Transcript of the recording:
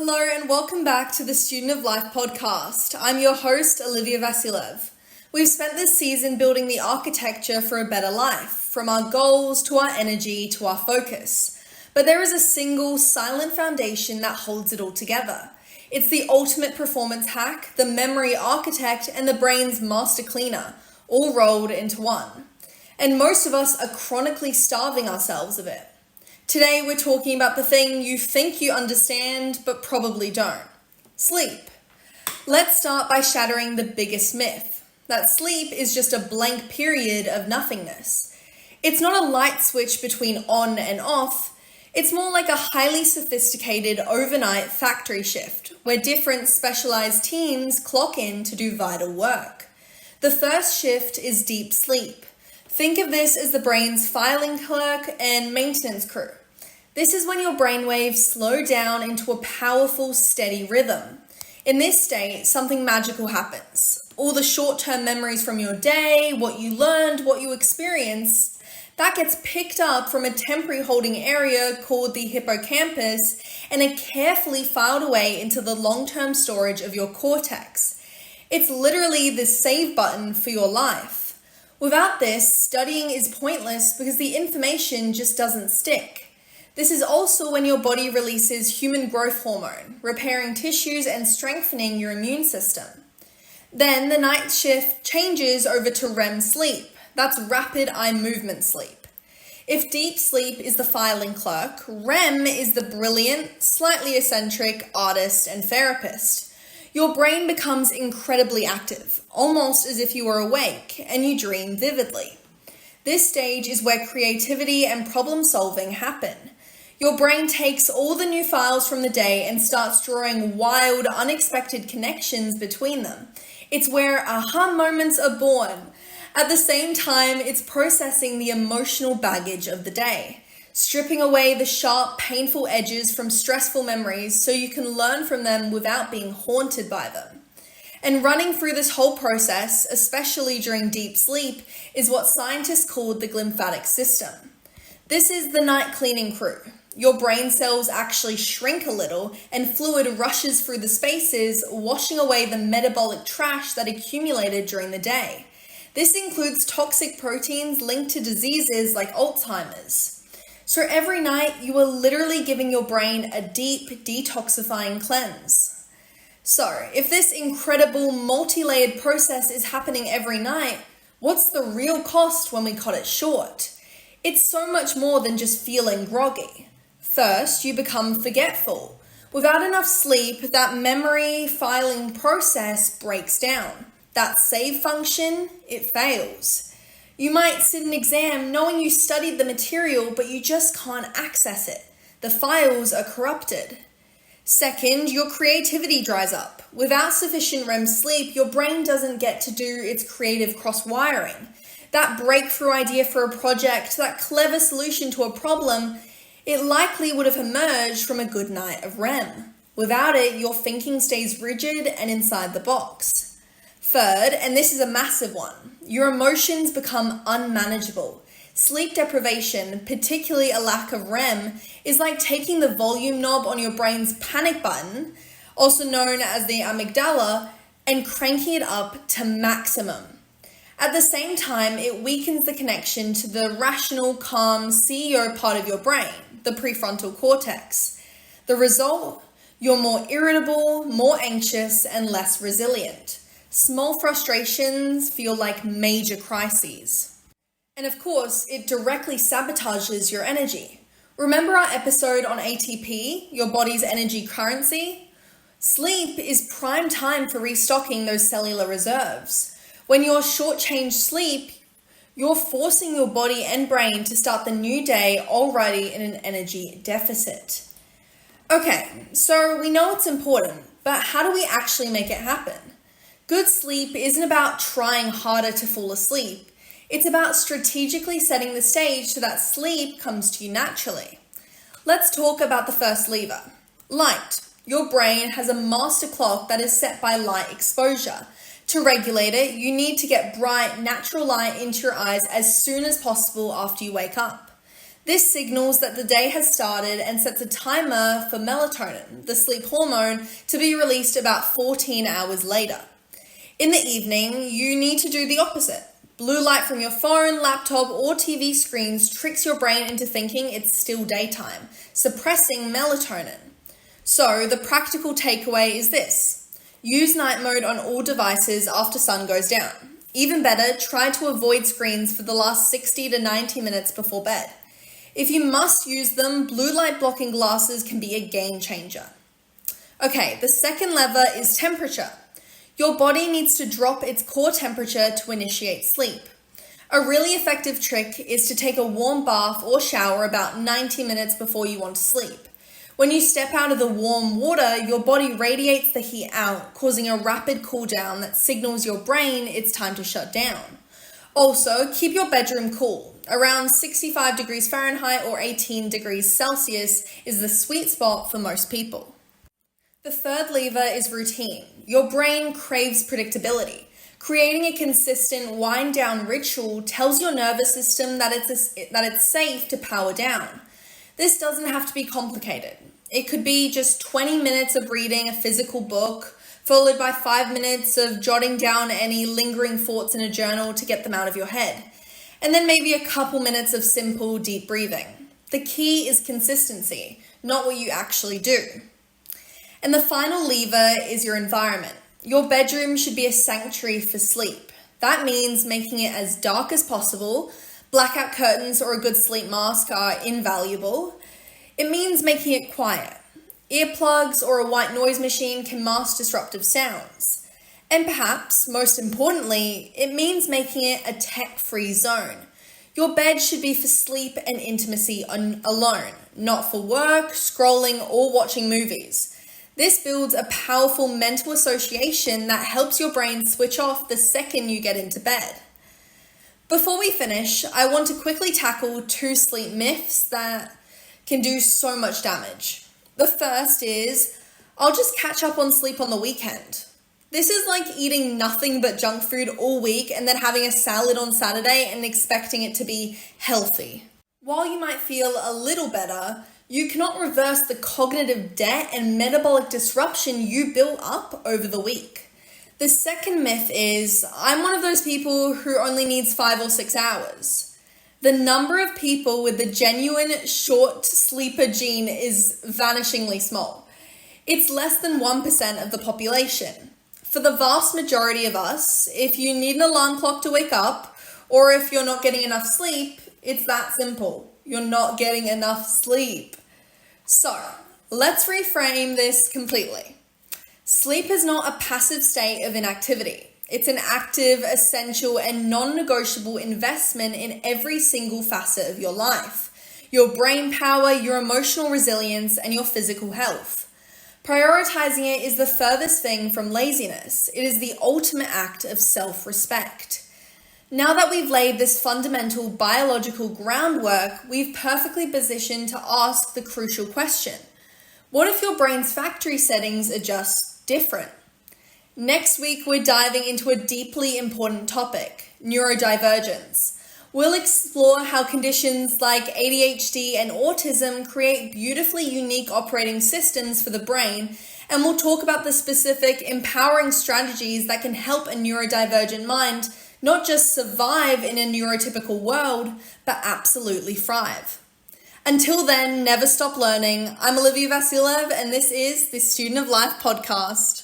Hello and welcome back to the Student of Life podcast. I'm your host, Olivia Vasilev. We've spent this season building the architecture for a better life, from our goals to our energy to our focus. But there is a single silent foundation that holds it all together. It's the ultimate performance hack, the memory architect, and the brain's master cleaner, all rolled into one. And most of us are chronically starving ourselves of it. Today we're talking about the thing you think you understand but probably don't. Sleep. Let's start by shattering the biggest myth, that sleep is just a blank period of nothingness. It's not a light switch between on and off, it's more like a highly sophisticated overnight factory shift where different specialized teams clock in to do vital work. The first shift is deep sleep. Think of this as the brain's filing clerk and maintenance crew. This is when your brainwaves slow down into a powerful, steady rhythm. In this state, something magical happens. All the short-term memories from your day, what you learned, what you experienced, that gets picked up from a temporary holding area called the hippocampus and are carefully filed away into the long-term storage of your cortex. It's literally the save button for your life. Without this, studying is pointless because the information just doesn't stick. This is also when your body releases human growth hormone, repairing tissues and strengthening your immune system. Then the night shift changes over to REM sleep. That's rapid eye movement sleep. If deep sleep is the filing clerk, REM is the brilliant, slightly eccentric artist and therapist. Your brain becomes incredibly active, almost as if you are awake, and you dream vividly. This stage is where creativity and problem solving happen. Your brain takes all the new files from the day and starts drawing wild, unexpected connections between them. It's where aha moments are born. At the same time, it's processing the emotional baggage of the day, stripping away the sharp, painful edges from stressful memories so you can learn from them without being haunted by them. And running through this whole process, especially during deep sleep, is what scientists call the Glymphatic System. This is the night cleaning crew. Your brain cells actually shrink a little and fluid rushes through the spaces, washing away the metabolic trash that accumulated during the day. This includes toxic proteins linked to diseases like Alzheimer's. So every night you are literally giving your brain a deep detoxifying cleanse. So if this incredible multi-layered process is happening every night, what's the real cost when we cut it short? It's so much more than just feeling groggy. First, you become forgetful. Without enough sleep, that memory filing process breaks down. That save function, it fails. You might sit an exam knowing you studied the material, but you just can't access it. The files are corrupted. Second, your creativity dries up. Without sufficient REM sleep, your brain doesn't get to do its creative cross-wiring. That breakthrough idea for a project, that clever solution to a problem, it likely would have emerged from a good night of REM. Without it, your thinking stays rigid and inside the box. Third, and this is a massive one, your emotions become unmanageable. Sleep deprivation, particularly a lack of REM, is like taking the volume knob on your brain's panic button, also known as the amygdala, and cranking it up to maximum. At the same time, it weakens the connection to the rational, calm CEO part of your brain, the prefrontal cortex. The result? You're more irritable, more anxious, and less resilient. Small frustrations feel like major crises. And of course, it directly sabotages your energy. Remember our episode on ATP, your body's energy currency? Sleep is prime time for restocking those cellular reserves. When you're shortchanged sleep, you're forcing your body and brain to start the new day already in an energy deficit. Okay, so we know it's important, but how do we actually make it happen? Good sleep isn't about trying harder to fall asleep. It's about strategically setting the stage so that sleep comes to you naturally. Let's talk about the first lever. Light. Your brain has a master clock that is set by light exposure. To regulate it, you need to get bright, natural light into your eyes as soon as possible after you wake up. This signals that the day has started and sets a timer for melatonin, the sleep hormone, to be released about 14 hours later. In the evening, you need to do the opposite. Blue light from your phone, laptop, or TV screens tricks your brain into thinking it's still daytime, suppressing melatonin. So the practical takeaway is this: use night mode on all devices after sun goes down. Even better, try to avoid screens for the last 60 to 90 minutes before bed. If you must use them, blue light blocking glasses can be a game changer. Okay, the second lever is temperature. Your body needs to drop its core temperature to initiate sleep. A really effective trick is to take a warm bath or shower about 90 minutes before you want to sleep. When you step out of the warm water, your body radiates the heat out, causing a rapid cool down that signals your brain it's time to shut down. Also, keep your bedroom cool. Around 65 degrees Fahrenheit or 18 degrees Celsius is the sweet spot for most people. The third lever is routine. Your brain craves predictability. Creating a consistent wind-down ritual tells your nervous system that it's safe to power down. This doesn't have to be complicated. It could be just 20 minutes of reading a physical book, followed by 5 minutes of jotting down any lingering thoughts in a journal to get them out of your head, and then maybe a couple minutes of simple, deep breathing. The key is consistency, not what you actually do. And the final lever is your environment. Your bedroom should be a sanctuary for sleep. That means making it as dark as possible. Blackout curtains or a good sleep mask are invaluable. It means making it quiet. Earplugs or a white noise machine can mask disruptive sounds. And perhaps, most importantly, it means making it a tech-free zone. Your bed should be for sleep and intimacy alone, not for work, scrolling, or watching movies. This builds a powerful mental association that helps your brain switch off the second you get into bed. Before we finish, I want to quickly tackle 2 sleep myths that can do so much damage. The first is, I'll just catch up on sleep on the weekend. This is like eating nothing but junk food all week and then having a salad on Saturday and expecting it to be healthy. While you might feel a little better, you cannot reverse the cognitive debt and metabolic disruption you built up over the week. The second myth is, I'm one of those people who only needs 5 or 6 hours. The number of people with the genuine short sleeper gene is vanishingly small. It's less than 1% of the population. For the vast majority of us, if you need an alarm clock to wake up, or if you're not getting enough sleep, it's that simple. You're not getting enough sleep. So, let's reframe this completely. Sleep is not a passive state of inactivity. It's an active, essential, and non-negotiable investment in every single facet of your life. Your brain power, your emotional resilience, and your physical health. Prioritizing it is the furthest thing from laziness. It is the ultimate act of self-respect. Now that we've laid this fundamental biological groundwork, we've perfectly positioned to ask the crucial question: what if your brain's factory settings are just different? Next week, we're diving into a deeply important topic: neurodivergence. We'll explore how conditions like ADHD and autism create beautifully unique operating systems for the brain, and we'll talk about the specific empowering strategies that can help a neurodivergent mind not just survive in a neurotypical world, but absolutely thrive. Until then, never stop learning. I'm Olivia Vasilev, and this is the Student of Life podcast.